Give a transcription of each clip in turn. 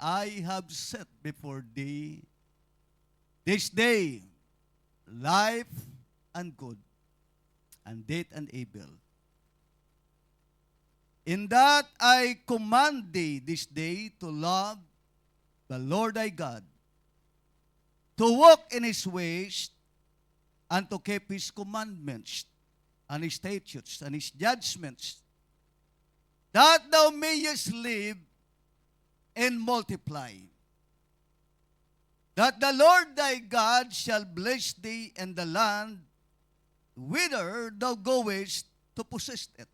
I have set before thee this day life and good, and death and evil. In that I command thee this day to love the Lord thy God, to walk in his ways, and to keep his commandments, and his statutes, and his judgments, that thou mayest live and multiply. That the Lord thy God shall bless thee in the land whither thou goest to possess it.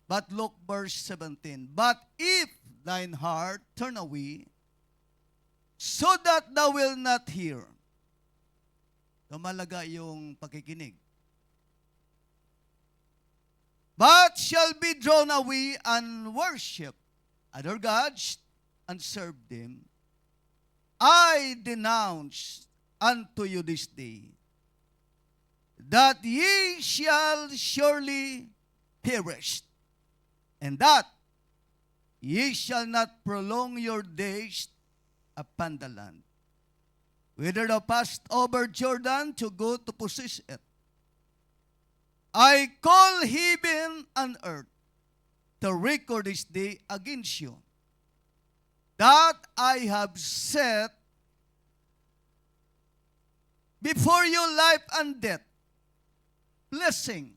But look verse 17. But if thine heart turn away, so that thou wilt not hear. Lumalaga yung pakikinig. But shall be drawn away and worship other gods and serve them, I denounce unto you this day that ye shall surely perish, and that ye shall not prolong your days upon the land, whither thou passed over Jordan to go to possess it. I call heaven and earth to record this day against you, that I have set before you life and death, blessing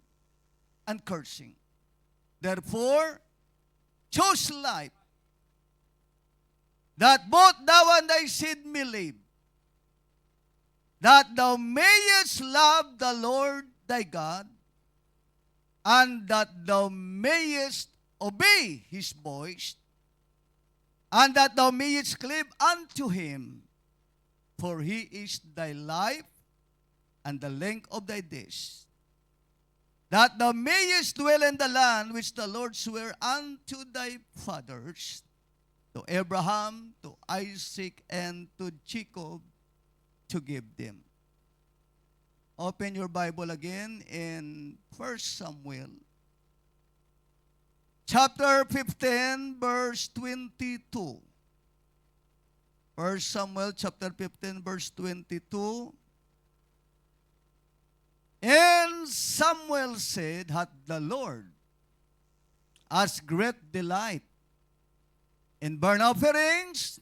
and cursing. Therefore, choose life, that both thou and thy seed may live, that thou mayest love the Lord thy God, and that thou mayest obey his voice, and that thou mayest cleave unto him, for he is thy life and the length of thy days, that thou mayest dwell in the land which the Lord sware unto thy fathers, to Abraham, to Isaac, and to Jacob, to give them. Open your Bible again in 1 Samuel, chapter 15, verse 22. 1 Samuel chapter 15, verse 22. And Samuel said, hath the Lord as great delight in burnt offerings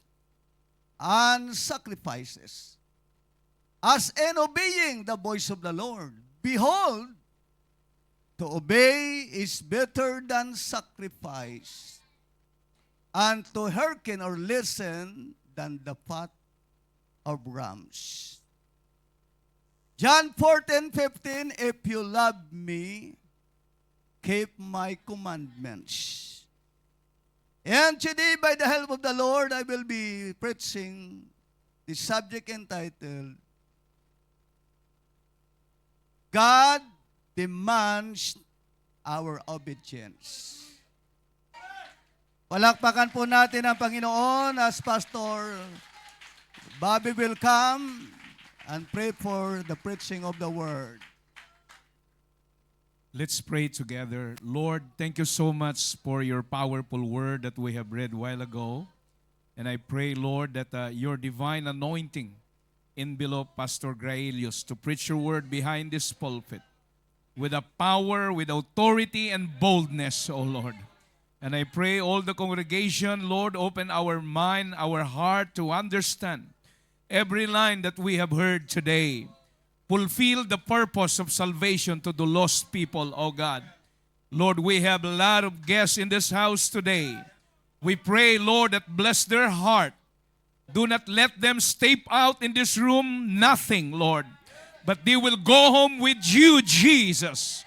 and sacrifices, as in obeying the voice of the Lord. Behold, to obey is better than sacrifice, and to hearken or listen than the fat of rams. John 14:15, if you love me, keep my commandments. And today, by the help of the Lord, I will be preaching the subject entitled, God demands our obedience. Palakpakan po natin ang Panginoon as Pastor Bobby will come and pray for the preaching of the Word. Let's pray together. Lord, thank you so much for your powerful word that we have read a while ago. And I pray, Lord, that your divine anointing envelop Pastor Graelius to preach your word behind this pulpit with a power, with authority, and boldness, O Lord. And I pray all the congregation, Lord, open our mind, our heart to understand every line that we have heard today. Fulfill the purpose of salvation to the lost people, O God. Lord, we have a lot of guests in this house today. We pray, Lord, that bless their heart. Do not let them step out in this room nothing, Lord. But they will go home with you, Jesus,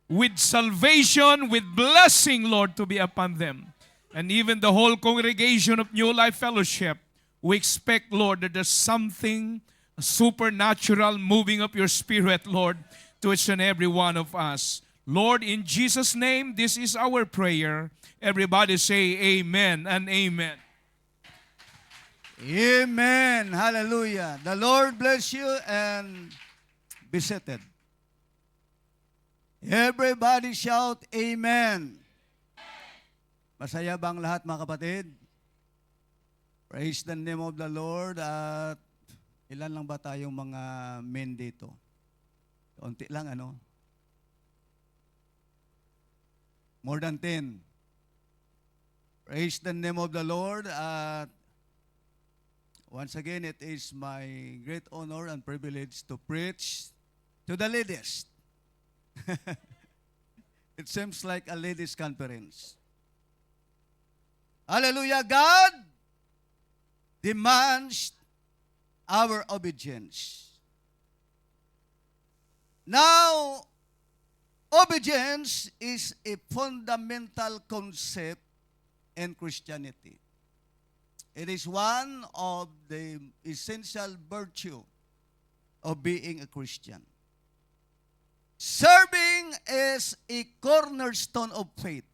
with salvation, with blessing, Lord, to be upon them. And even the whole congregation of New Life Fellowship, we expect, Lord, that there's something supernatural moving up your spirit, Lord, to each and every one of us. Lord, in Jesus' name, this is our prayer. Everybody say amen and amen. Amen. Hallelujah. The Lord bless you and be seated. Everybody shout amen. Masaya bang lahat, mga kapatid? Praise the name of the Lord. At ilan lang ba tayong mga men dito? Unti lang, ano? More than 10. Praise the name of the Lord. At once again, it is my great honor and privilege to preach to the ladies. It seems like a ladies' conference. Hallelujah. God demands our obedience. Now, obedience is a fundamental concept in Christianity. It is one of the essential virtue of being a Christian. Serving is a cornerstone of faith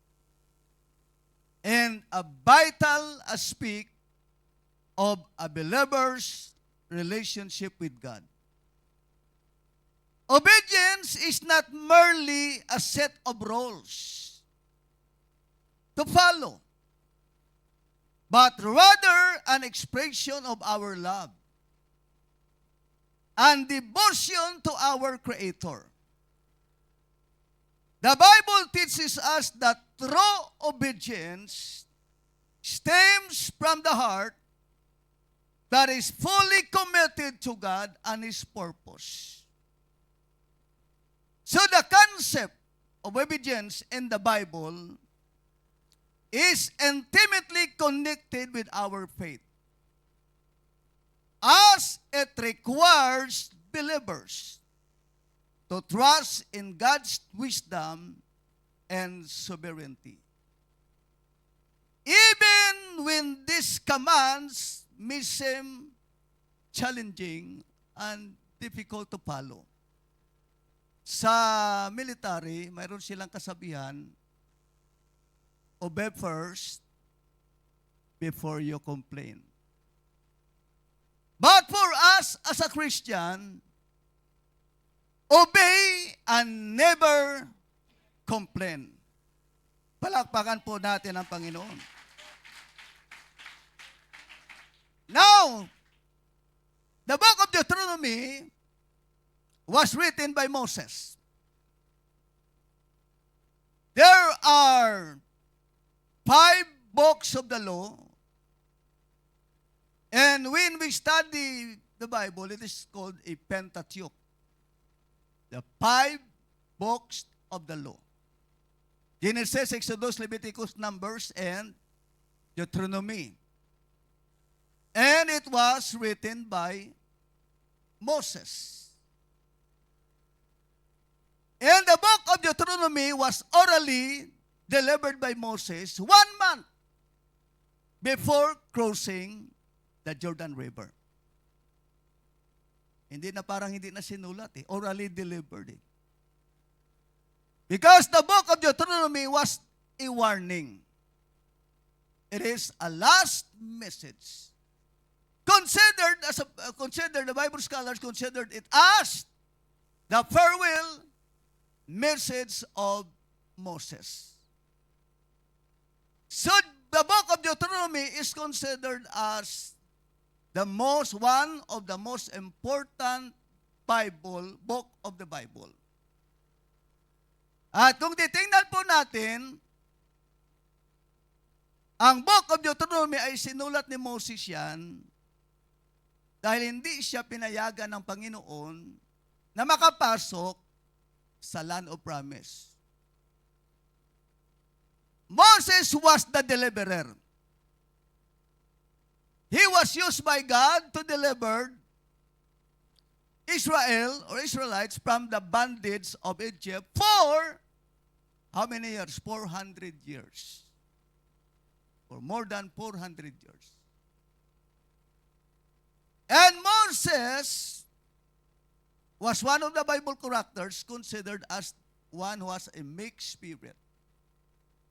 and a vital aspect of a believer's relationship with God. Obedience is not merely a set of rules to follow, but rather an expression of our love and devotion to our Creator. The Bible teaches us that true obedience stems from the heart that is fully committed to God and His purpose. So the concept of obedience in the Bible is intimately connected with our faith, as it requires believers to trust in God's wisdom and sovereignty. Even when these commands may seem challenging and difficult to follow. Sa military, mayroon silang kasabihan, obey first before you complain. But for us as a Christian, obey and never complain. Palakpakan po natin ang Panginoon. Now, the book of Deuteronomy was written by Moses. There are 5 books of the law, and when we study the Bible, it is called a Pentateuch. The 5 books of the law. Genesis, Exodus, Leviticus, Numbers, and Deuteronomy. And it was written by Moses. And the book of Deuteronomy was orally delivered by Moses 1 month before crossing the Jordan River. Parang hindi na sinulat eh. Orally delivered eh. Because the book of Deuteronomy was a warning. It is a last message. The Bible scholars considered it as the farewell message of Moses. So the book of Deuteronomy is considered as one of the most important book of the Bible. At kung titingnan po natin, ang book of Deuteronomy ay sinulat ni Moses yan dahil hindi siya pinayagan ng Panginoon na makapasok sa land of promise. Moses was the deliverer. He was used by God to deliver Israel or Israelites from the bondage of Egypt for how many years? 400 years. For more than 400 years. And Moses was one of the Bible characters considered as one who has a meek spirit,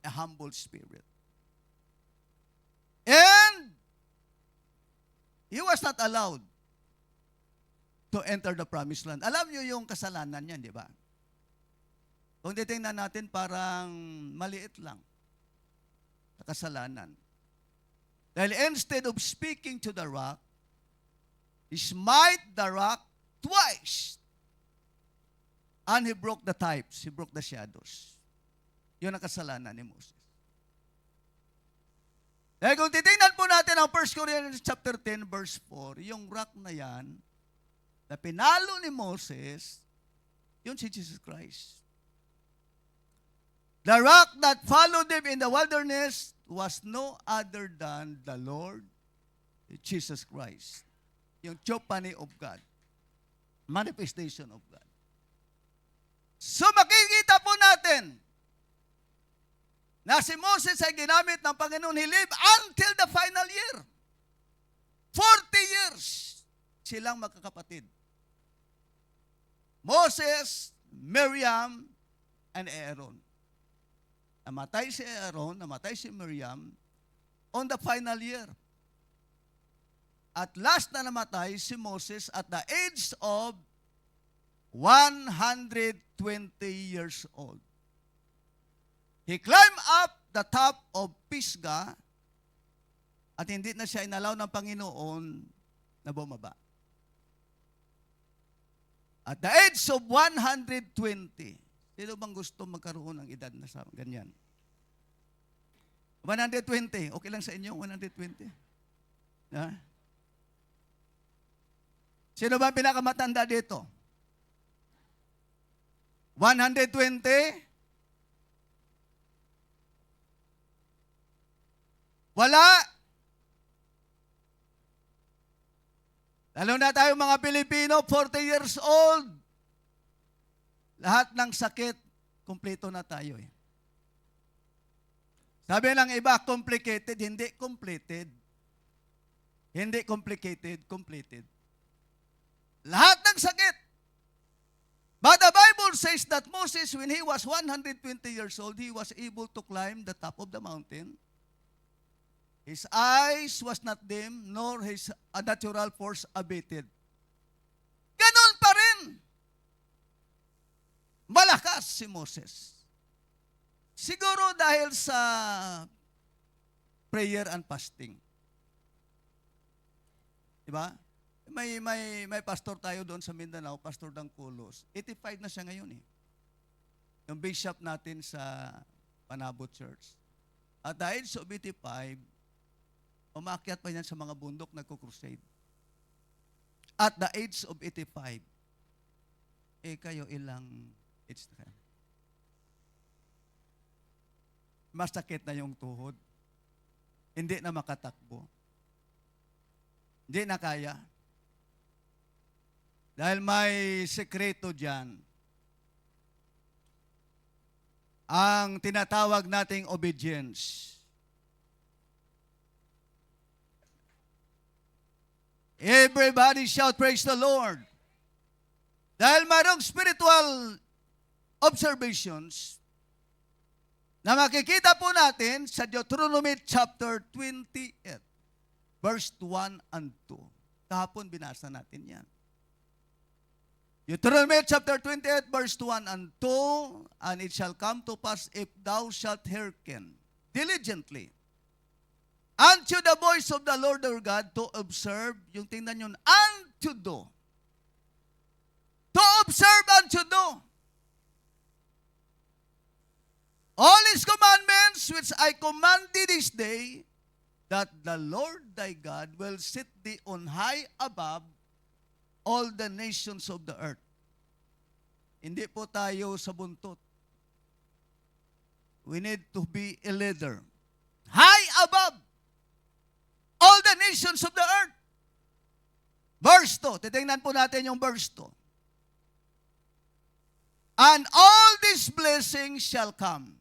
a humble spirit. And he was not allowed to enter the promised land. Alam niyo yung kasalanan niyan, di ba? Kung titingnan natin, parang maliit lang na kasalanan. Dahil instead of speaking to the rock, he smite the rock twice. And he broke the types. He broke the shadows. Yun ang kasalanan ni Moses. Dahil kung titingnan po natin ang 1 Corinthians chapter 10 verse 4, yung rock na yan, na pinalo ni Moses, yun si Jesus Christ. The rock that followed him in the wilderness was no other than the Lord Jesus Christ. Yung Theophany of God. Manifestation of God. So makikita po natin na si Moses ay ginamit ng Panginoon. He lived until the final year. 40 years silang magkakapatid. Moses, Miriam, and Aaron. Namatay si Aaron, namatay si Miriam on the final year. At last na namatay si Moses at the age of 120 years old. He climbed up the top of Pisgah at hindi na siya inalaw ng Panginoon na bumaba. At the age of 120, sino bang gusto magkaroon ng edad na sa ganyan? 120, okay lang sa inyo, 120? Ha? Sino ba pinakamatanda dito? 120? Wala. Lalo na tayo mga Pilipino, 40 years old. Lahat ng sakit, kumpleto na tayo eh. Sabi ng iba, complicated, hindi completed. Hindi complicated, completed. Lahat ng sakit. But the Bible says that Moses, when he was 120 years old, he was able to climb the top of the mountain. His eyes was not dim, nor his natural force abated. Ganon pa rin. Malakas si Moses. Siguro dahil sa prayer and fasting. Diba? May pastor tayo doon sa Mindanao, Pastor Dangkulos. 85 na siya ngayon eh. Yung bishop natin sa Panabot Church. At the age of 85, umakyat pa yan sa mga bundok, nagko-crusade. At the age of 85, kayo ilang age na kayo? Masakit na yung tuhod. Hindi na makatakbo. Hindi na kaya. Dahil may sekreto dyan. Ang tinatawag nating obedience. Everybody shout, praise the Lord. Dahil mayroong spiritual observations na makikita po natin sa Deuteronomy chapter 28, verse 1 and 2. Kahapon binasa natin yan. Deuteronomy chapter 28, verse 1 and 2, and it shall come to pass if thou shalt hearken diligently unto the voice of the Lord our God to observe, yung tingnan yun, and to do. To observe and to do. All His commandments which I command thee this day, that the Lord thy God will set thee on high above all the nations of the earth. Hindi po tayo sa buntot. We need to be a leader. High above all the nations of the earth. Verse 2. Titingnan po natin yung verse 2. And all these blessings shall come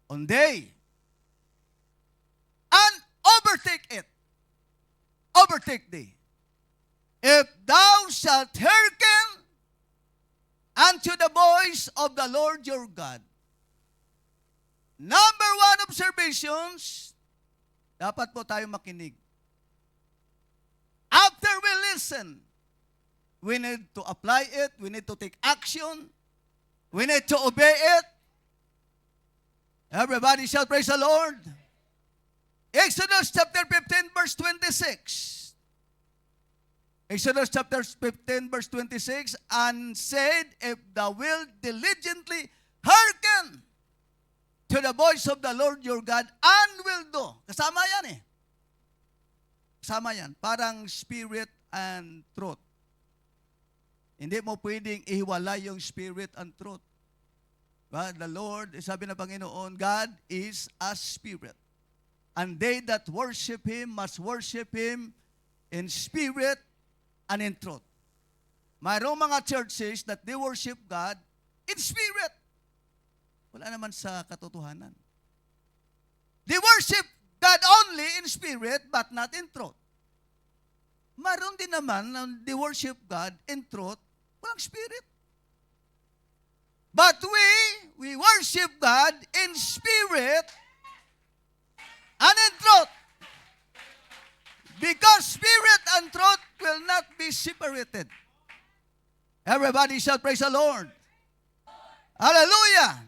on day and overtake it. Overtake thee. If thou shalt hearken unto the voice of the Lord your God. Number one observations, dapat po tayo makinig. After we listen, we need to apply it, we need to take action, we need to obey it. Everybody shall praise the Lord. Exodus chapter 15 verse 26. Exodus chapter 15 verse 26, and said, if thou wilt diligently hearken to the voice of the Lord your God and will do. Kasama yan eh. Kasama yan. Parang spirit and truth. Hindi mo pwedeng ihiwalay yung spirit and truth. But the Lord, sabi ng Panginoon, God is a spirit. And they that worship Him must worship Him in spirit and in truth. Mayroong mga churches that they worship God in spirit. Wala naman sa katotohanan. They worship God only in spirit but not in truth. Mayroon din naman na they worship God in truth, walang spirit. But we worship God in spirit and in truth. Because spirit and truth will not be separated. Everybody shall praise the Lord. Hallelujah.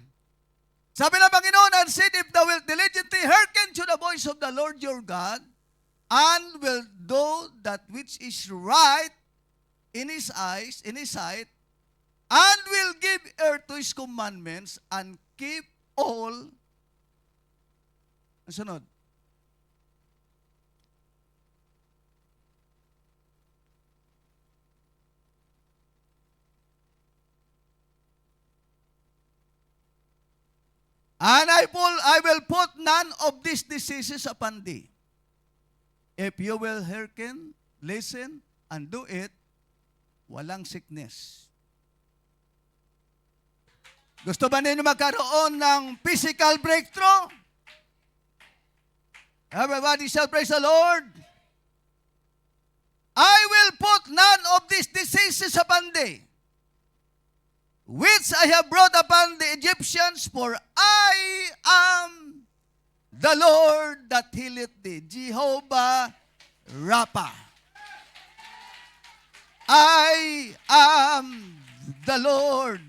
Sabi ng Panginoon, and said, if thou wilt diligently hearken to the voice of the Lord your God, and will do that which is right in His eyes, in His sight, and will give ear to His commandments, and keep all, ang sunod, and I will put none of these diseases upon thee. If you will hearken, listen, and do it, walang sickness. Gusto ba ninyo magkaroon ng physical breakthrough? Everybody shall praise the Lord. I will put none of these diseases upon thee, which I have brought upon the Egyptians, for I am the Lord that healeth thee. Jehovah Rapha. I am the Lord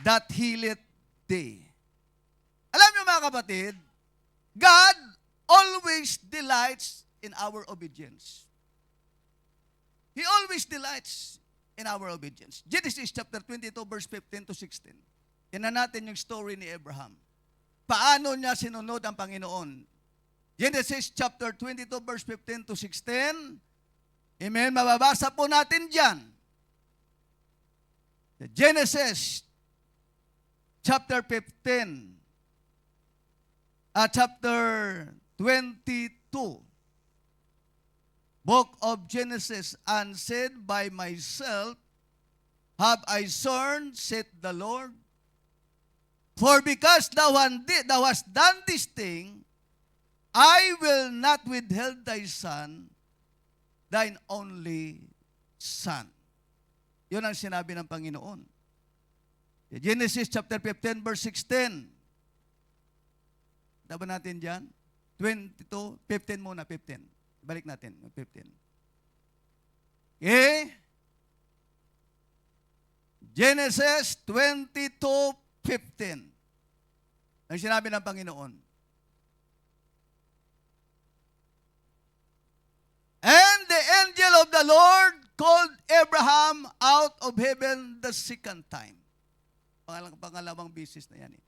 that healeth thee. Alam niyo mga kapatid, God always delights in our obedience. He always delights in our obedience. Genesis chapter 22 verse 15 to 16. Tingnan natin yung story ni Abraham. Paano niya sinunod ang Panginoon? Genesis chapter 22 verse 15 to 16. Amen. Mababasa po natin dyan. Genesis chapter 15. Chapter 22. Book of Genesis, and said, by myself have I sworn, saith the Lord, for because thou hast done this thing, I will not withhold thy son, thine only son. Yun ang sinabi ng Panginoon. Genesis chapter 15 verse 16. Taba natin dyan. 22, 15 muna, 15. Balik natin, 15. Okay? Genesis 22:15. Ang sinabi ng Panginoon. And the angel of the Lord called Abraham out of heaven the second time. Pangalawang bisis na yan eh.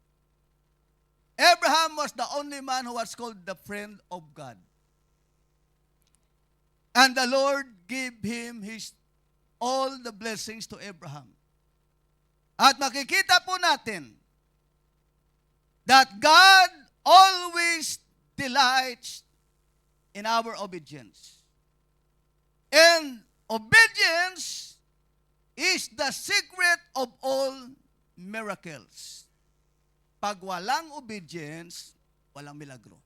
Abraham was the only man who was called the friend of God. And the Lord gave him all the blessings to Abraham. At makikita po natin that God always delights in our obedience. And obedience is the secret of all miracles. Pag walang obedience, walang milagro.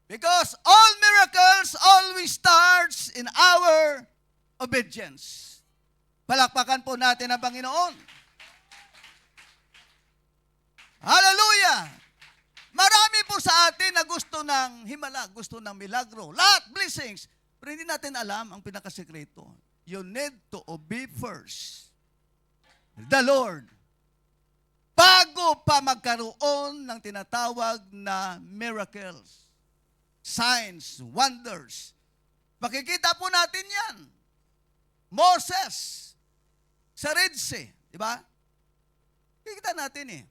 Because all miracles always starts in our obedience. Palakpakan po natin ang Panginoon. Hallelujah! Marami po sa atin na gusto ng himala, gusto ng milagro, lahat blessings. Pero hindi natin alam ang pinakasekreto. You need to obey first the Lord. Pag bago pa magkaroon ng tinatawag na miracles, signs, wonders. Makikita po natin yan. Moses, sa Red Sea, di ba? Kikita natin eh.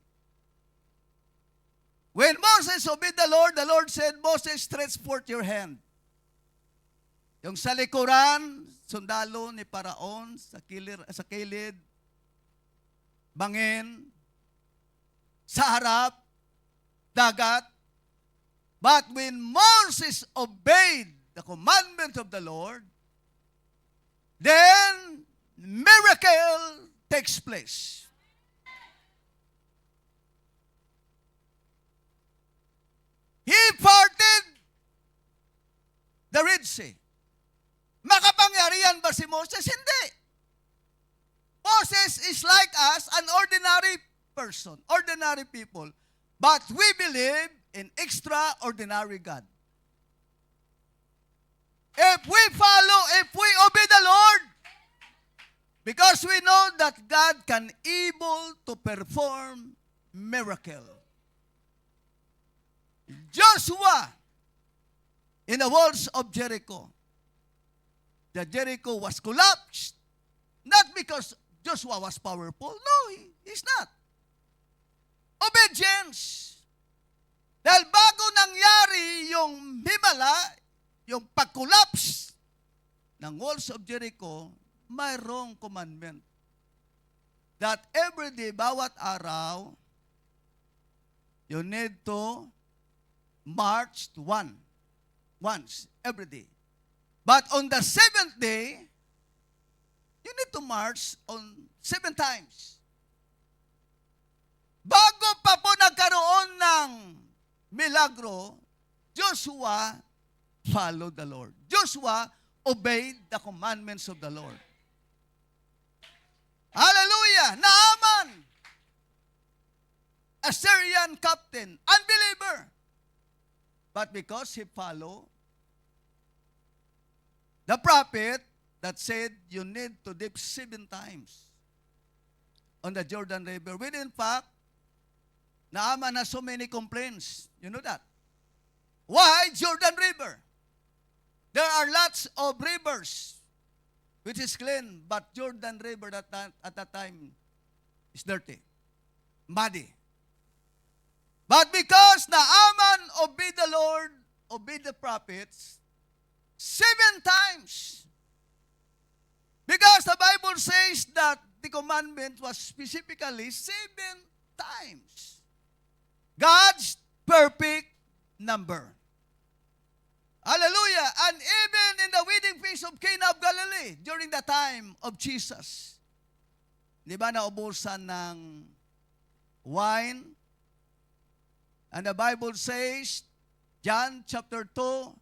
When Moses obeyed the Lord said, Moses, stretch forth your hand. Yung sa likuran, sundalo ni Paraon, sa kilid, bangin, sa harap, dagat. But when Moses obeyed the commandment of the Lord, then miracle takes place. He parted the Red Sea. Makapangyarihan ba si Moses? Hindi. Moses is like us, an ordinary person, ordinary people. But we believe in extraordinary God. If we follow, if we obey the Lord, because we know that God can able to perform miracle. Joshua, in the walls of Jericho, the Jericho was collapsed. Not because Joshua was powerful. No, he's not. Obedience. Dahil bago nangyari yung himala, yung pag-collapse ng walls of Jericho, mayroong commandment that every day, bawat araw, you need to march once every day. But on the seventh day, you need to march on 7 times. Bago pa po nagkaroon ng milagro, Joshua followed the Lord. Joshua obeyed the commandments of the Lord. Hallelujah! Naaman, a Syrian captain, unbeliever. But because he followed the prophet that said you need to dip 7 times on the Jordan River. When in fact, Naaman has so many complaints. You know that. Why Jordan River? There are lots of rivers which is clean, but Jordan River at that time is dirty, muddy. But because Naaman obeyed the Lord, obeyed the prophets, 7 times. Because the Bible says that the commandment was specifically 7 times. God's perfect number. Hallelujah. And even in the wedding feast of Cana of Galilee, during the time of Jesus, di ba naubusan ng wine? And the Bible says, John chapter 2,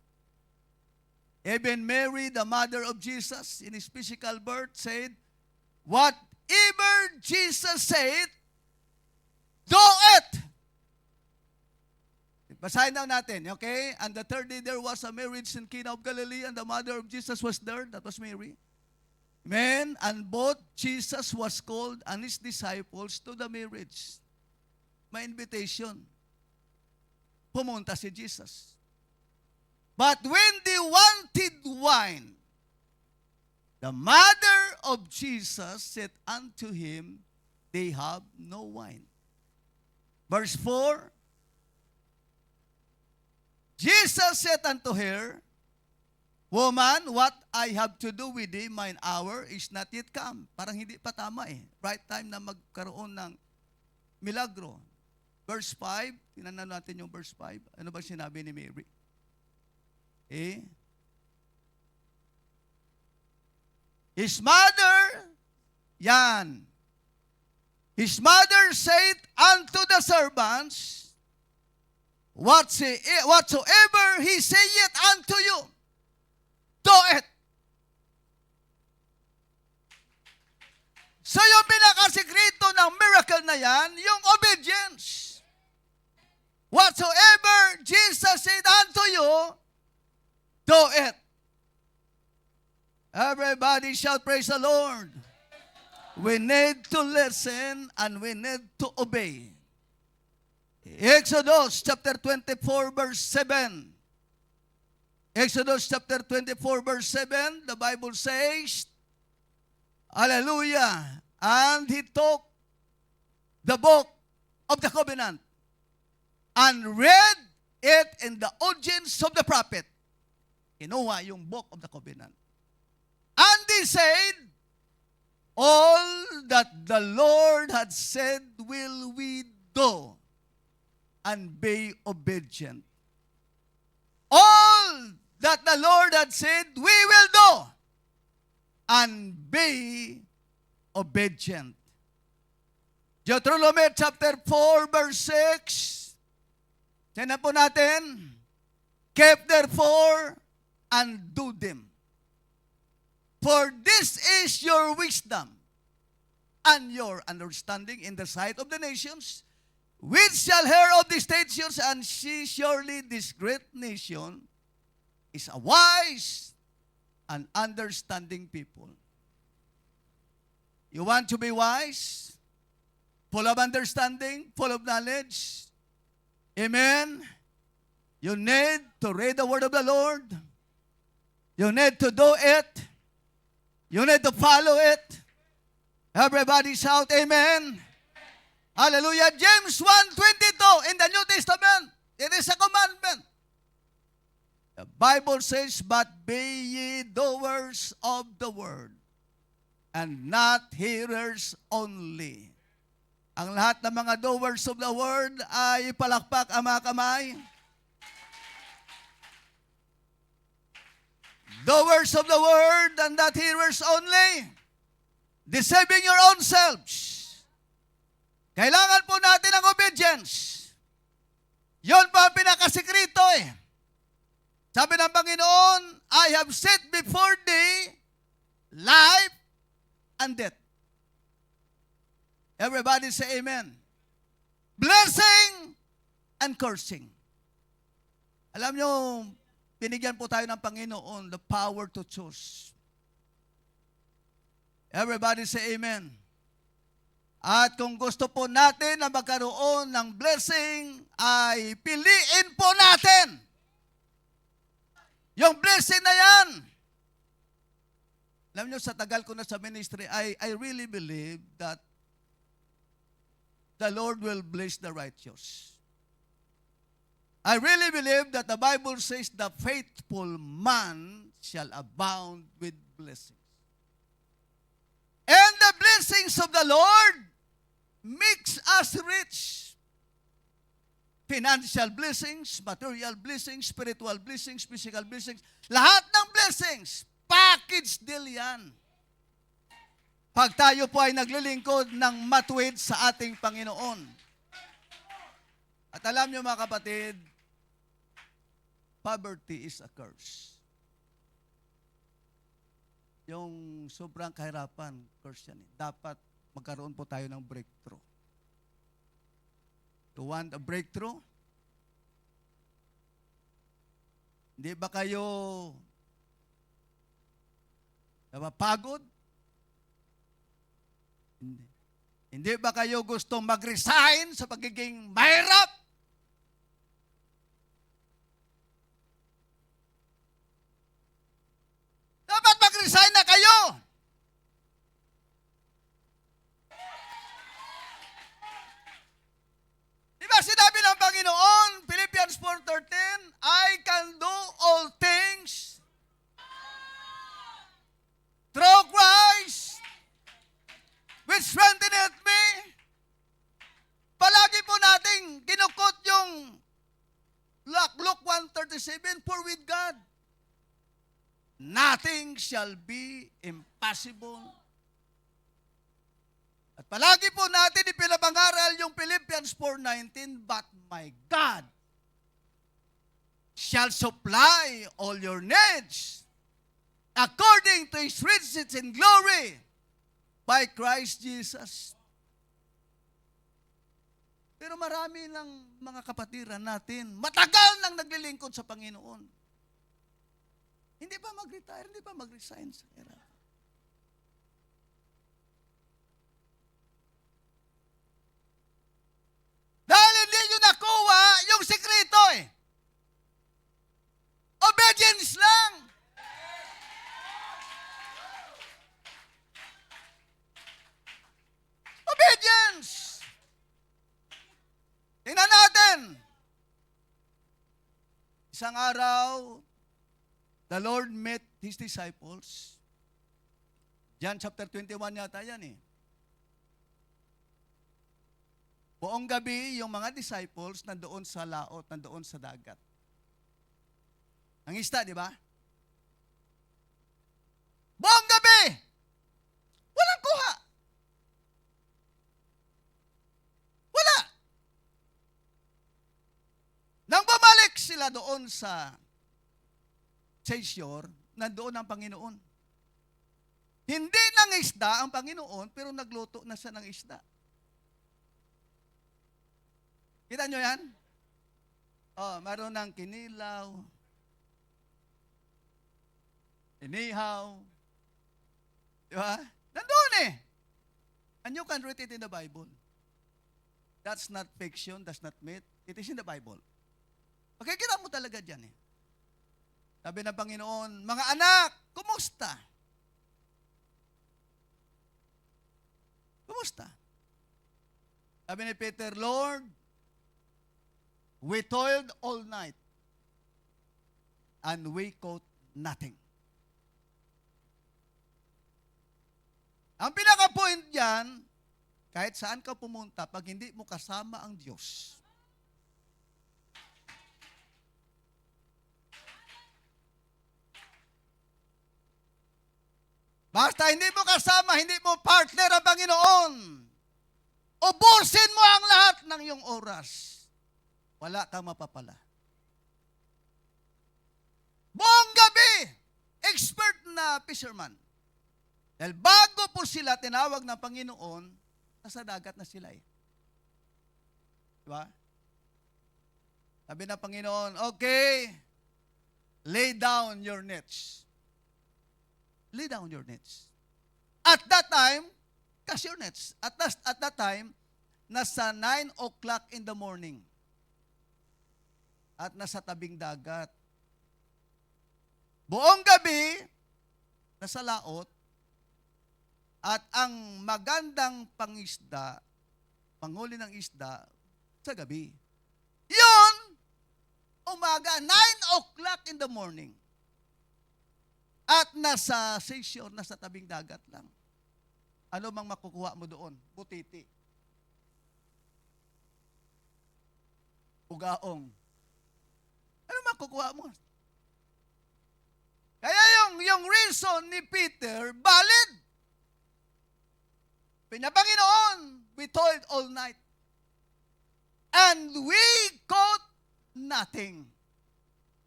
even Mary, the mother of Jesus, in his physical birth, said, whatever Jesus said, do it. Basahin daw natin, okay? And the third day there was a marriage in Cana of Galilee, and the mother of Jesus was there. That was Mary. Amen. And both Jesus was called and his disciples to the marriage. May invitation. Pumunta si Jesus. But when they wanted wine, the mother of Jesus said unto him, they have no wine. Verse 4, Jesus said unto her, woman, what I have to do with thee, mine hour is not yet come. Parang hindi pa tama eh. Right time na magkaroon ng milagro. Verse 5, tinanan natin yung verse 5. Ano ba sinabi ni Mary? His mother, yan. His mother said unto the servants, whatsoever he saith unto you, do it. So yung pinakasikreto ng miracle na yan, yung obedience. Whatsoever Jesus said unto you, do it. Everybody shout, praise the Lord. We need to listen and we need to obey. Exodus chapter 24 verse 7. Exodus chapter 24 verse 7, the Bible says, hallelujah, and he took the book of the covenant and read it in the audience of the prophet. Kinuha yung book of the covenant. And he said, all that the Lord had said will we do and be obedient. All that the Lord had said, we will do and be obedient. Deuteronomy chapter 4 verse 6. Tignan po natin. Keep therefore and do them. For this is your wisdom and your understanding in the sight of the nations, which shall hear of these nations, and see surely this great nation is a wise and understanding people. You want to be wise, full of understanding, full of knowledge? Amen? You need to read the word of the Lord. You need to do it. You need to follow it. Everybody shout amen. Hallelujah. James 1:22 in the New Testament. It is a commandment. The Bible says, but be ye doers of the word, and not hearers only. Ang lahat ng mga doers of the word ay palakpak ang mga kamay. Doers of the word and not hearers only. Deceiving your own selves. Kailangan po natin ang obedience. Yun po ang pinakasikreto eh. Sabi ng Panginoon, I have set before thee life and death. Everybody say amen. Blessing and cursing. Alam nyo, binigyan po tayo ng Panginoon the power to choose. Everybody say amen. At kung gusto po natin na magkaroon ng blessing, ay piliin po natin yung blessing na yan. Alam nyo, sa tagal ko na sa ministry, I really believe that the Lord will bless the righteous. I really believe that the Bible says the faithful man shall abound with blessings. And the blessings of the Lord makes us rich. Financial blessings, material blessings, spiritual blessings, physical blessings. Lahat ng blessings, package deal yan. Pag tayo po ay naglilingkod ng matuwid sa ating Panginoon. At alam niyo mga kapatid, poverty is a curse. Yung sobrang kahirapan, curse yan. Dapat magkaroon po tayo ng breakthrough. You want a breakthrough? Hindi ba kayo napapagod? Hindi. Hindi ba kayo gustong mag-resign sa pagiging mahirap? Dapat mag-resign na kayo. Diba sinabi ng Panginoon, Philippians 4:13, I can do all things through Christ which strengtheneth me. Palagi po nating kinukot yung Luke 1:37, for with God nothing shall be impossible. At palagi po natin ipinapangaral yung Philippians 4:19, but my God shall supply all your needs according to His riches in glory by Christ Jesus. Pero marami ng mga kapatiran natin, matagal nang naglilingkod sa Panginoon. Hindi pa mag-retire, hindi pa mag-resign sa era. Dahil hindi nyo na Isang araw, the Lord met His disciples. John chapter 21 yata yan eh. Buong gabi, yung mga disciples nandoon sa laot, nandoon sa dagat. Ang isda, di ba? Buong gabi! Walang kuha! Wala! Nang bumalik sila doon sa shore, nandoon ang Panginoon. Hindi ng isda ang Panginoon, pero nagluto na siya ng isda. Kita nyo yan? Oh, meron ng kinilaw, inihaw, di ba? Nandoon eh. And you can read it in the Bible. That's not fiction, that's not myth. It is in the Bible. Okay, kita mo talaga dyan eh. Sabi ng Panginoon, mga anak, kumusta? Kumusta? Sabi ni Peter, Lord, we toiled all night and we caught nothing. Ang pinaka-point dyan, kahit saan ka pumunta, pag hindi mo kasama ang Diyos, basta hindi mo kasama, hindi mo partner ang Panginoon, ubusin mo ang lahat ng iyong oras. Wala kang mapapala. Buong gabi, expert na fisherman. Dahil bago po sila tinawag ng Panginoon, nasa dagat na sila eh. Diba? Sabi ng Panginoon, okay, lay down your nets. Lay down your nets. At that time, cast your nets. At that time, nasa 9 o'clock in the morning. At nasa tabing dagat. Buong gabi, nasa laot, at ang magandang pangisda, panghuli ng isda, sa gabi. Yun, umaga, 9 o'clock in the morning. At nasa seashore, nasa tabing dagat lang. Ano mang makukuha mo doon? Butiti. Ugaong. Ano makukuha mo? Kaya yung reason ni Peter, valid. Pinapanginoon, we toiled all night. And we caught nothing.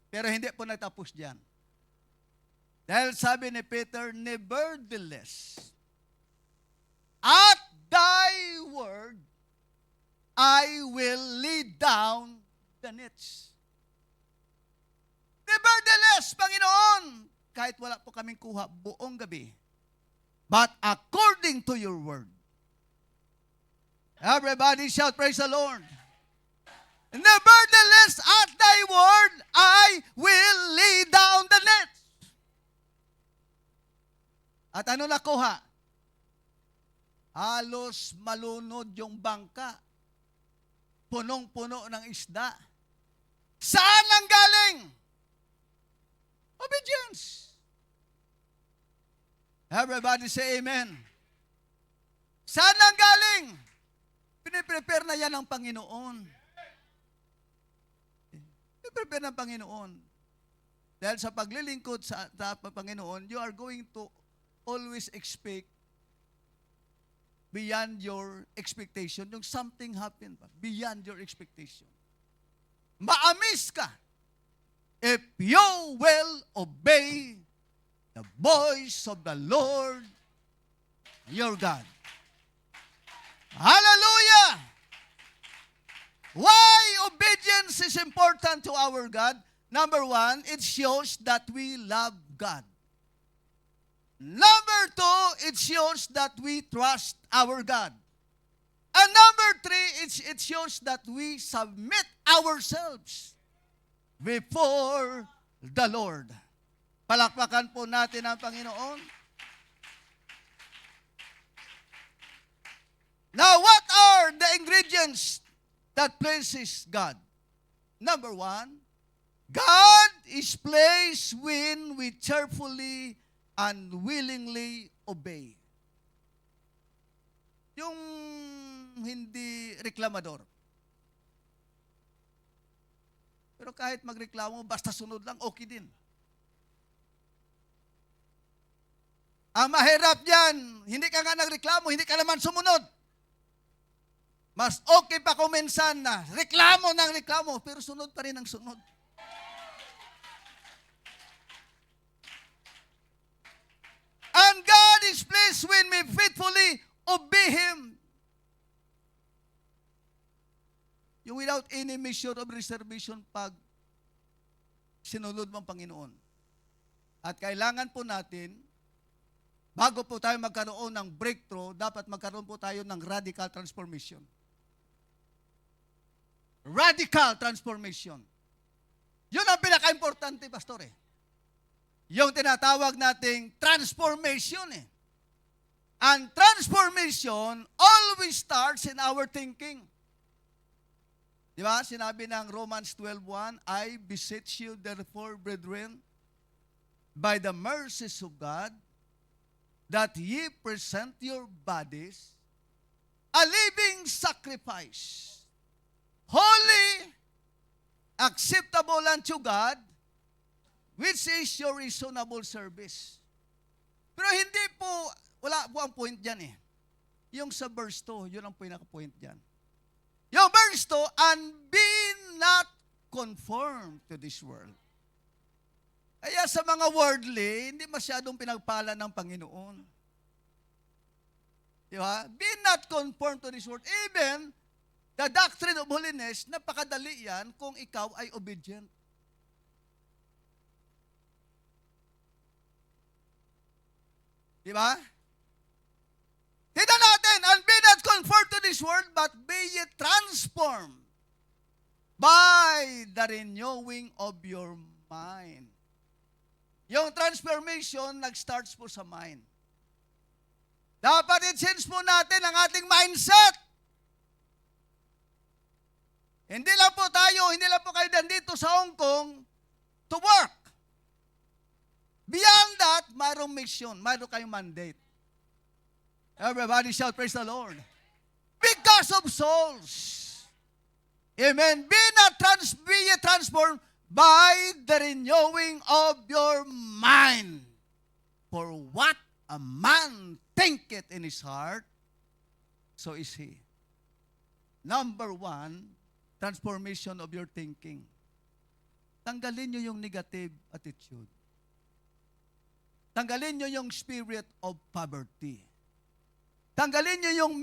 Pero hindi po nagtapos diyan. Dahil sabi ni Peter, nevertheless, at thy word, I will lay down the nets. Nevertheless, Panginoon, kahit wala po kaming kuha buong gabi, but according to your word. Everybody shout, praise the Lord. Nevertheless, at thy word, I will lay down the nets. At ano nakuha? Halos malunod yung bangka. Punong-puno ng isda. Saan ang galing? Obedience. Everybody say amen. Saan ang galing? Piniprepare na yan ng Panginoon. Piniprepare ng Panginoon. Dahil sa paglilingkod sa Panginoon, you are going to always expect beyond your expectation. Yung something happen pa, beyond your expectation. Maamis ka if you will obey the voice of the Lord your God. Hallelujah! Why obedience is important to our God? Number one, it shows that we love God. Number two, it shows that we trust our God. And number three, it shows that we submit ourselves before the Lord. Palakpakan po natin ang Panginoon. Now, what are the ingredients that pleases God? Number one, God is pleased when we cheerfully and willingly obey. Yung hindi reklamador. Pero kahit magreklamo, basta sunod lang, okay din. Ang mahirap dyan, hindi ka nga nagreklamo, hindi ka naman sumunod. Mas okay pa kung minsan na reklamo ng reklamo, pero sunod pa rin ang sunod. And God is pleased when we faithfully obey Him. Yung without any measure of reservation pag sinunod mo ang Panginoon. At kailangan po natin, bago po tayo magkaroon ng breakthrough, dapat magkaroon po tayo ng radical transformation. Radical transformation. Yun ang pinaka-importante, Pastor eh. Yung tinatawag nating transformation eh. And transformation always starts in our thinking. Di ba? Sinabi ng Romans 12:1, I beseech you therefore, brethren, by the mercies of God, that ye present your bodies a living sacrifice, holy, acceptable unto God, which is your reasonable service. Pero hindi po, wala po ang point dyan eh. Yung sa verse 2, yun ang pinaka-point dyan. Yung verse 2, and be not conformed to this world. Kaya sa mga worldly, hindi masyadong pinagpala ng Panginoon. Di ba? Be not conformed to this world. Even the doctrine of holiness, napakadali yan kung ikaw ay obedient. Di ba? Tignan natin, and be not conformed to this world, but be ye transformed by the renewing of your mind. Yung transformation, nag-starts po sa mind. Dapat i-change po natin ang ating mindset. Hindi lang po kayo nandito sa Hong Kong to work. Beyond that, mayroong mission, mayroong kayong mandate. Everybody shout, praise the Lord. Because of souls. Amen. Be ye transformed by the renewing of your mind. For what a man thinketh in his heart, so is he. Number 1, transformation of your thinking. Tanggalin nyo yung negative attitude. Tanggalin nyo yung spirit of poverty. Tanggalin nyo yung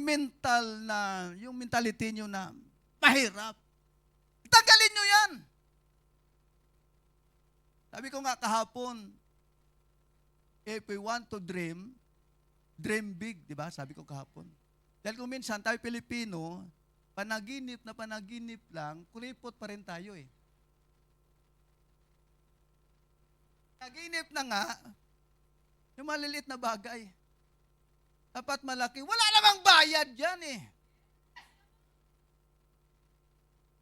yung mentality nyo na mahirap. Tanggalin nyo yan. Sabi ko nga kahapon, if we want to dream big, di ba? Sabi ko kahapon. Dahil kung minsan tayo Pilipino, panaginip lang, kuripot pa rin tayo eh. Panaginip na nga, yung maliliit na bagay. Dapat malaki. Wala namang bayad dyan eh.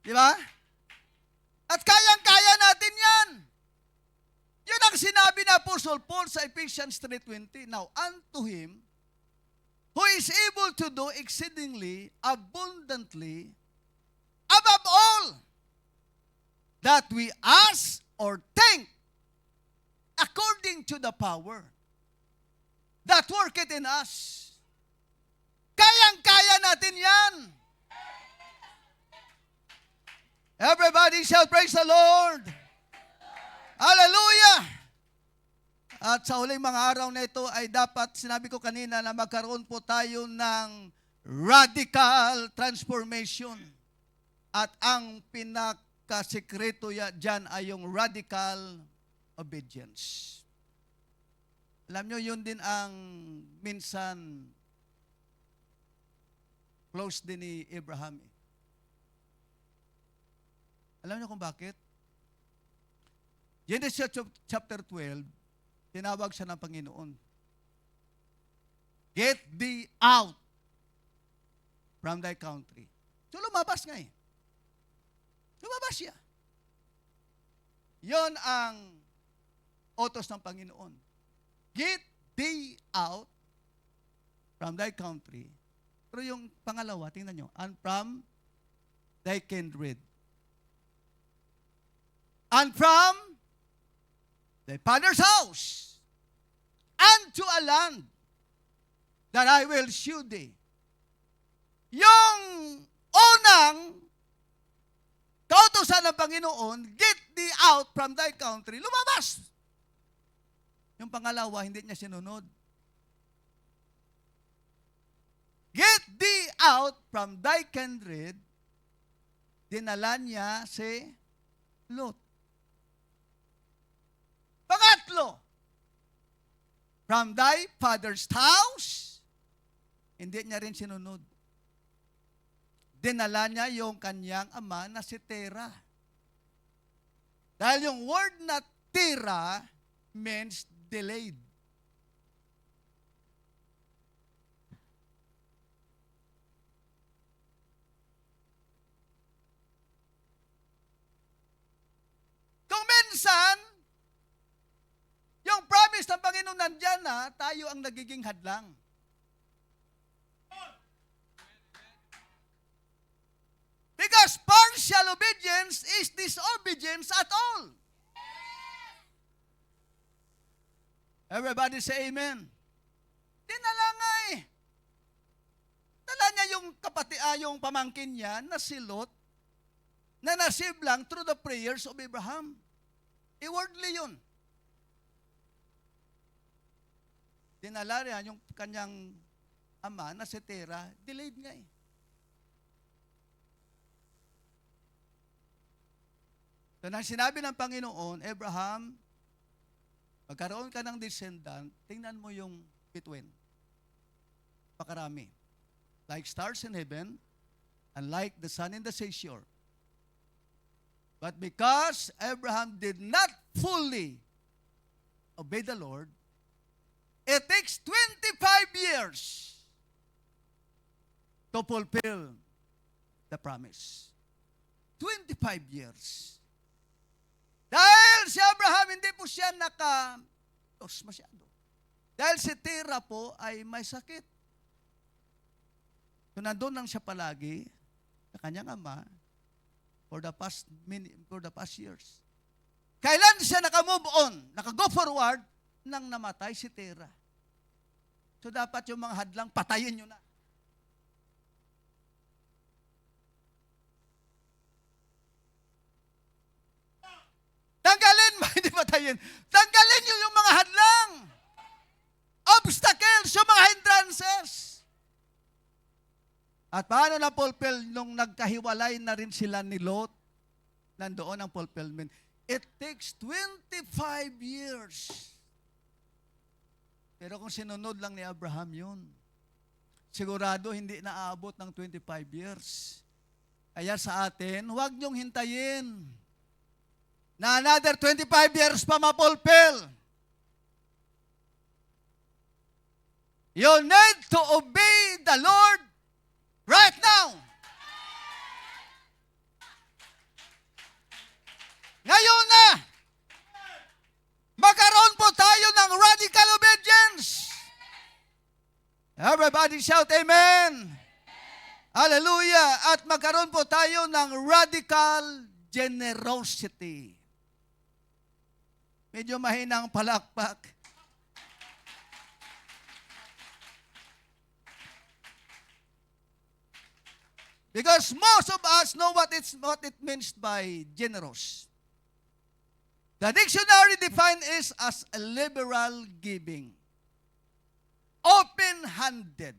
Di ba? At kayang-kaya natin yan. Yun ang sinabi na Apostle Paul sa Ephesians 3:20. Now, unto him who is able to do exceedingly abundantly above all that we ask or think according to the power that worketh in us. Kayang-kaya natin yan. Everybody shout, praise the Lord. Hallelujah! At sa huling mga araw na ito ay dapat, sinabi ko kanina, na magkaroon po tayo ng radical transformation. At ang pinakasekreto dyan ay yung radical obedience. Alam nyo, yun din ang minsan close din ni Abraham. Alam nyo kung bakit? Genesis chapter 12, tinawag siya ng Panginoon. Get thee out from thy country. So lumabas nga eh. Lumabas siya. Yon ang utos ng Panginoon. Get thee out from thy country. Pero yung pangalawa, tingnan nyo, and from thy kindred. And from thy father's house, unto a land that I will shew thee. Yung unang kautusan ng Panginoon, get thee out from thy country, lumabas. Yung pangalawa, hindi niya sinunod. Get thee out from thy kindred, dinala niya si Lot. Pangatlo, from thy father's house, hindi niya rin sinunod. Dinala niya yung kanyang ama na si Tera. Dahil yung word na Tera means delayed. Kung minsan, yung promise ng Panginoon nandyan na, tayo ang nagiging hadlang. Because partial obedience is disobedience at all. Everybody say amen. Dinala nga eh. Dala niya yung pamangkin niya na si Lot, na nasib lang through the prayers of Abraham. Wordly yun. Dinala niya yung kanyang ama na si Tera, delayed nga eh. So, nang sinabi ng Panginoon, Abraham, magkaroon ka ng descendant, tingnan mo yung bituin. Pakarami. Like stars in heaven, and like the sun in the seashore. But because Abraham did not fully obey the Lord, it takes 25 years to fulfill the promise. 25 years. Dahil si Abraham, hindi po siya masyado. Dahil si Tera po ay may sakit. So nandun lang siya palagi sa kanyang ama for the past years. Kailan siya naka-move on, naka-go forward, nang namatay si Tera. So dapat yung mga hadlang, patayin nyo na. Tanggalin mo, hindi patayin. Tanggalin nyo yung mga hadlang. Obstacles, yung mga hindrances. At paano na-fulfill nung nagkahiwalay na rin sila ni Lot? Nandoon ang fulfillment. It takes 25 years. Pero kung sinunod lang ni Abraham yun, sigurado hindi naaabot ng 25 years. Kaya sa atin, huwag niyong hintayin na another 25 years pa ma-fulfill. You need to obey the Lord right now. Ngayon na, magkaroon po tayo ng radical obedience. Everybody shout amen. Hallelujah. At magkaroon po tayo ng radical generosity. Medyo mahinang palakpak. Because most of us know what it means by generous. The dictionary defines it as a liberal giving, open-handed,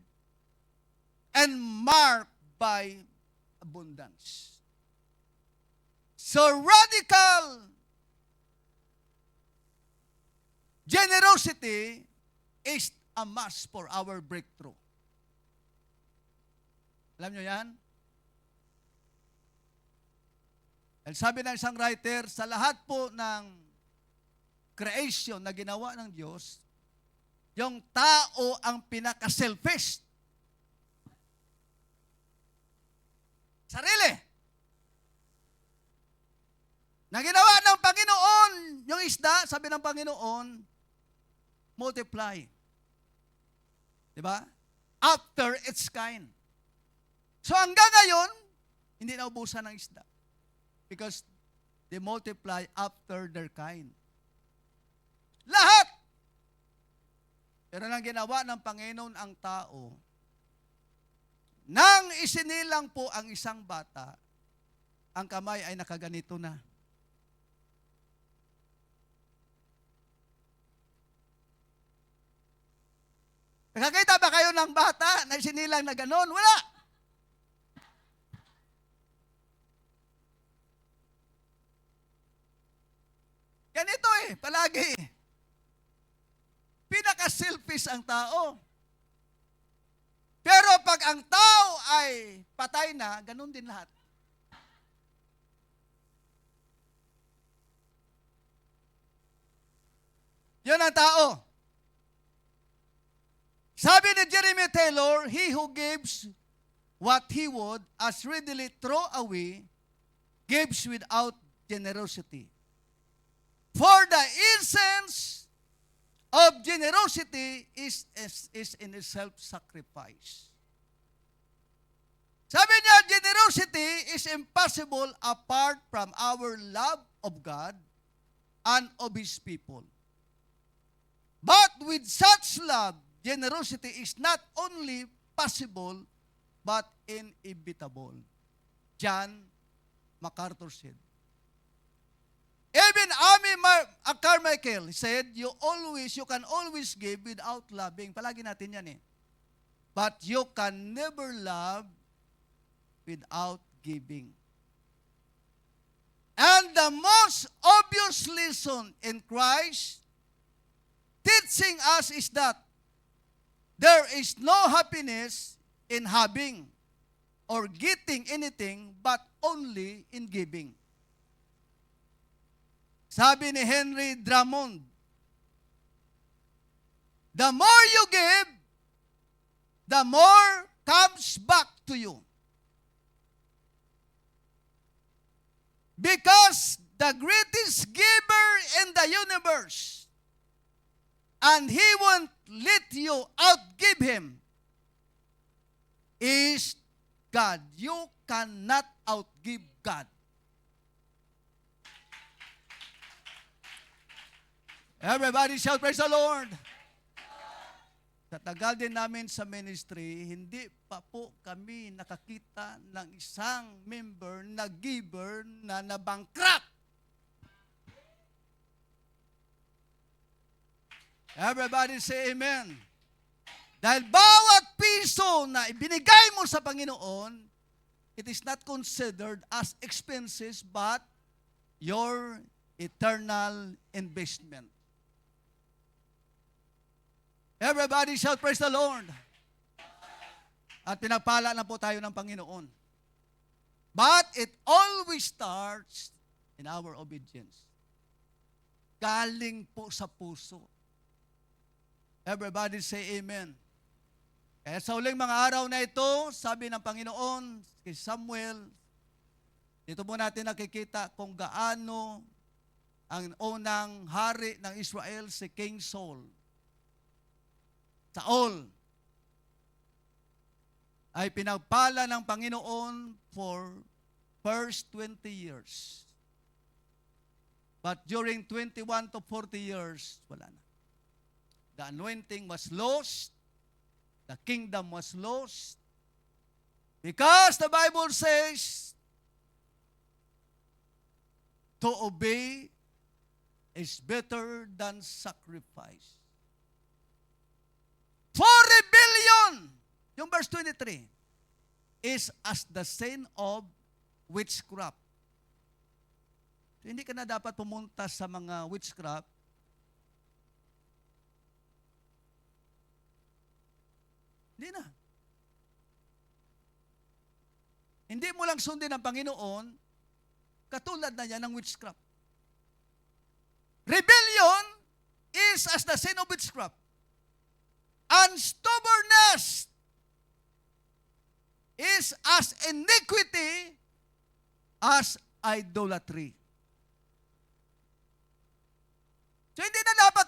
and marked by abundance. So radical generosity is a must for our breakthrough. Alam nyo yan? At sabi ng isang writer, sa lahat po ng creation na ginawa ng Diyos, yung tao ang pinaka-selfish. Sarili. Na ginawa ng Panginoon yung isda, sabi ng Panginoon, multiply. Di ba? After its kind. So hanggang ngayon, hindi naubusan ng isda. Because they multiply after their kind. Lahat! Pero nang ginawa ng Panginoon ang tao, nang isinilang po ang isang bata, ang kamay ay nakaganito na. Nakakita ba kayo ng bata na isinilang na ganon? Wala! Ganito palagi. Pinaka-selfish ang tao. Pero pag ang tao ay patay na, ganun din lahat. Yun ang tao. Sabi ni Jeremy Taylor, he who gives what he would as readily throw away, gives without generosity. For the essence of generosity is in itself sacrifice. Sabi niya, generosity is impossible apart from our love of God and of His people. But with such love, generosity is not only possible, but inevitable. John MacArthur said. Even Amy Carmichael said, you can always give without loving. Palagi natin yan But you can never love without giving. And the most obvious lesson in Christ teaching us is that there is no happiness in having or getting anything, but only in giving. Sabi ni Henry Drummond, the more you give, the more comes back to you. Because the greatest giver in the universe, and He won't let you outgive Him, is God. You cannot outgive God. Everybody shout, praise the Lord. Sa tagal din namin sa ministry, hindi pa po kami nakakita ng isang member na giver na nabankrupt. Everybody say amen. Dahil bawat piso na ibinigay mo sa Panginoon, it is not considered as expenses but your eternal investment. Everybody shout, praise the Lord. At pinagpala na po tayo ng Panginoon. But it always starts in our obedience. Galing po sa puso. Everybody say amen. Kaya sa uling mga araw na ito, sabi ng Panginoon kay Samuel, dito po natin nakikita kung gaano ang unang hari ng Israel, si King Saul. Saul ay pinagpala ng Panginoon for first 20 years. But during 21 to 40 years, wala na. The anointing was lost. The kingdom was lost. Because the Bible says, to obey is better than sacrifice. For rebellion, yung verse 23, is as the sin of witchcraft. So, hindi ka na dapat pumunta sa mga witchcraft. Hindi na. Hindi mo lang sundin ang Panginoon, katulad na yan ng witchcraft. Rebellion is as the sin of witchcraft. And stubbornness is as iniquity as idolatry. So hindi na dapat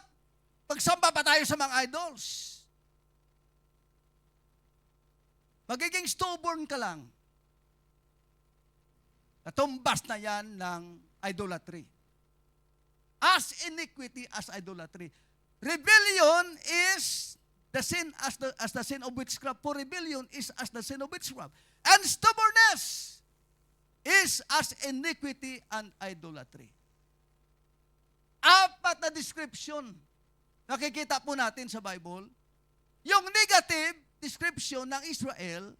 pagsamba pa tayo sa mga idols. Magiging stubborn ka lang. Natumbas na yan ng idolatry. As iniquity as idolatry. Rebellion is the sin as the sin of witchcraft. For rebellion is as the sin of witchcraft. And stubbornness is as iniquity and idolatry. Apat na description nakikita po natin sa Bible. Yung negative description ng Israel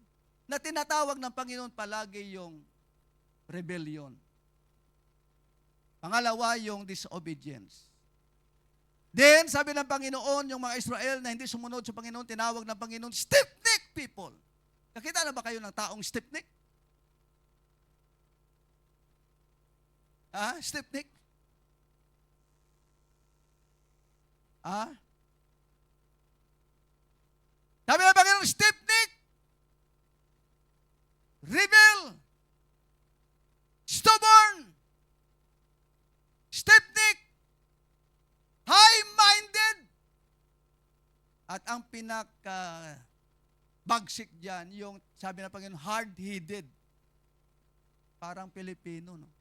na tinatawag ng Panginoon palagi yung rebellion. Pangalawa, yung disobedience. Then, sabi ng Panginoon, yung mga Israel na hindi sumunod sa Panginoon, tinawag ng Panginoon, stiff-necked people. Nakita na ba kayo ng taong stiff-neck? Stiff-neck? Sabi ng Panginoon, stiff-neck, rebel, stubborn, stiff-neck, high-minded. At ang pinaka-bagsik dyan, yung sabi ng Panginoon, hard-headed. Parang Pilipino, no?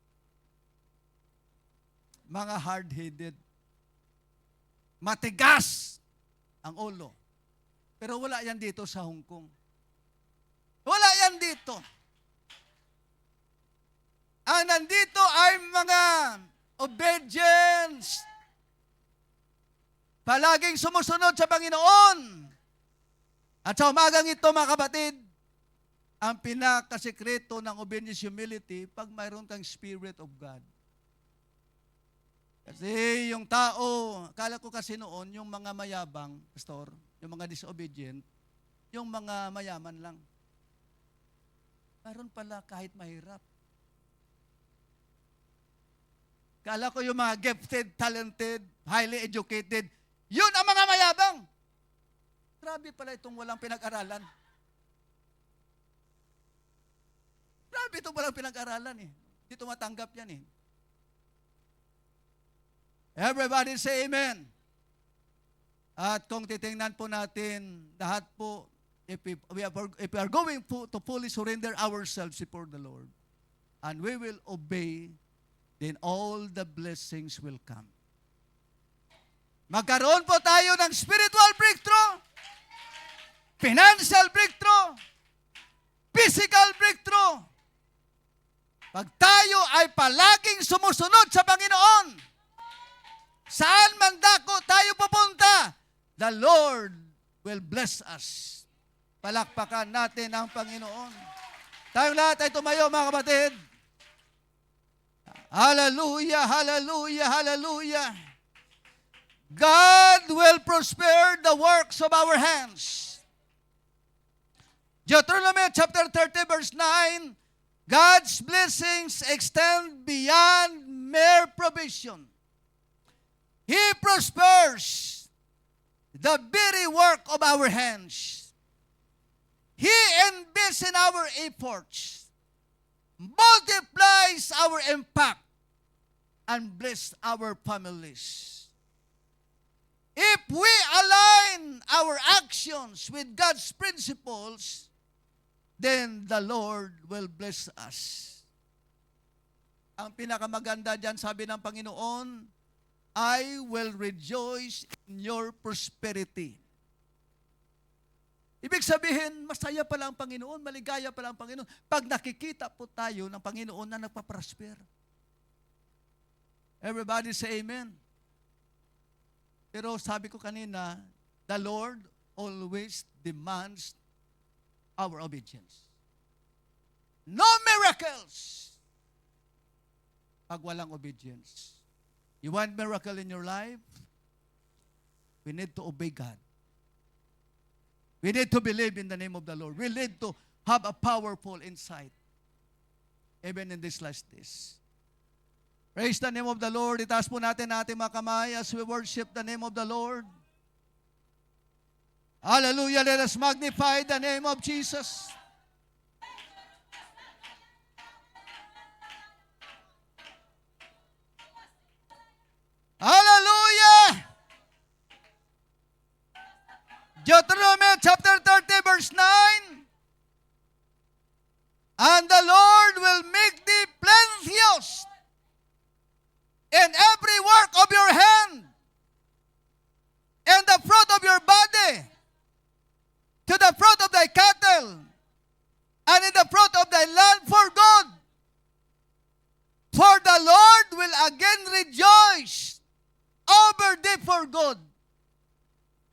Mga hard-headed. Matigas ang ulo. Pero wala yan dito sa Hong Kong. Wala yan dito. Ang nandito ay mga obedience. Palaging sumusunod sa Panginoon. At sa umagang ito, mga kapatid, ang pinakasekreto ng obedience humility, pag mayroon kang Spirit of God. Kasi yung tao, akala ko kasi noon, yung mga mayabang, pastor, yung mga disobedient, yung mga mayaman lang. Meron pala kahit mahirap. Akala ko yung mga gifted, talented, highly educated, yun ang mga mayabang. Grabe pala itong walang pinag-aralan. Grabe itong walang pinag-aralan eh. Hindi tumatanggap yan eh. Everybody say amen. At kung titingnan po natin, lahat po, if we are going to fully surrender ourselves before the Lord, and we will obey, then all the blessings will come. Magkaroon po tayo ng spiritual breakthrough, financial breakthrough, physical breakthrough. Pag tayo ay palaging sumusunod sa Panginoon, saan man dako tayo pupunta, the Lord will bless us. Palakpakan natin ang Panginoon. Tayong lahat ay tumayo, mga kapatid. Hallelujah, hallelujah, hallelujah. God will prosper the works of our hands. Deuteronomy chapter 30 verse 9, God's blessings extend beyond mere provision. He prospers the very work of our hands. He invests in our efforts, multiplies our impact, and bless our families. If we align our actions with God's principles, then the Lord will bless us. Ang pinakamaganda dyan, sabi ng Panginoon, I will rejoice in your prosperity. Ibig sabihin, masaya pala ang Panginoon, maligaya pala ang Panginoon, pag nakikita po tayo ng Panginoon na nagpa-prosper. Everybody say amen. Pero sabi ko kanina, the Lord always demands our obedience. No miracles pag walang obedience. You want miracle in your life? We need to obey God. We need to believe in the name of the Lord. We need to have a powerful insight, even in this last days. Praise the name of the Lord. Itaas po natin ating mga kamay as we worship the name of the Lord. Hallelujah. Let us magnify the name of Jesus. Hallelujah! for good,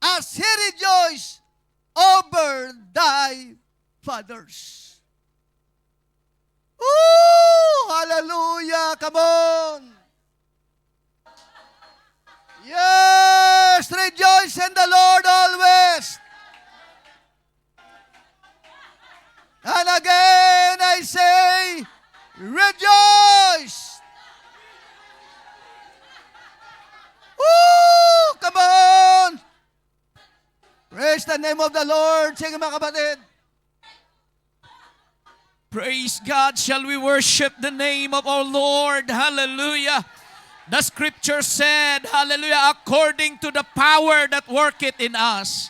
as he rejoiced over thy fathers. Ooh, hallelujah, come on. Yes, rejoice in the Lord always. And again I say, rejoice. Woo! Come on! Praise the name of the Lord. Sige mga kapatid. Praise God. Shall we worship the name of our Lord? Hallelujah. The scripture said, hallelujah, according to the power that worketh in us.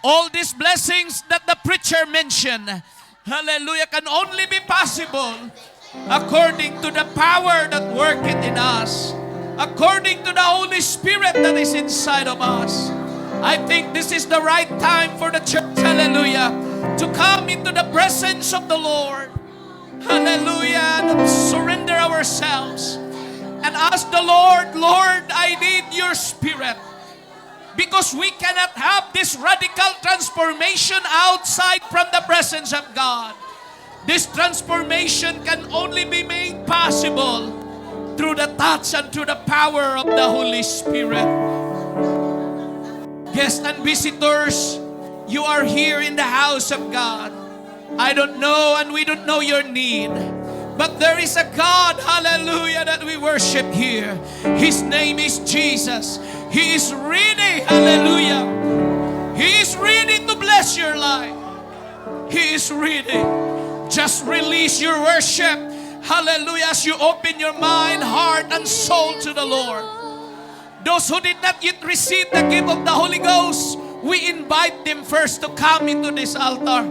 All these blessings that the preacher mentioned, hallelujah, can only be possible according to the power that worketh in us. According to the Holy Spirit that is inside of us. I think this is the right time for the church, hallelujah, to come into the presence of the Lord. Hallelujah, and surrender ourselves and ask the Lord, Lord, I need your Spirit. Because we cannot have this radical transformation outside from the presence of God. This transformation can only be made possible through the touch and through the power of the Holy Spirit. Guests and visitors, you are here in the house of God. I don't know and we don't know your need. But there is a God, hallelujah, that we worship here. His name is Jesus. He is ready, hallelujah. He is ready to bless your life. He is ready. Just release your worship, hallelujah, as you open your mind, heart, and soul to the Lord. Those who did not yet receive the gift of the Holy Ghost, we invite them first to come into this altar.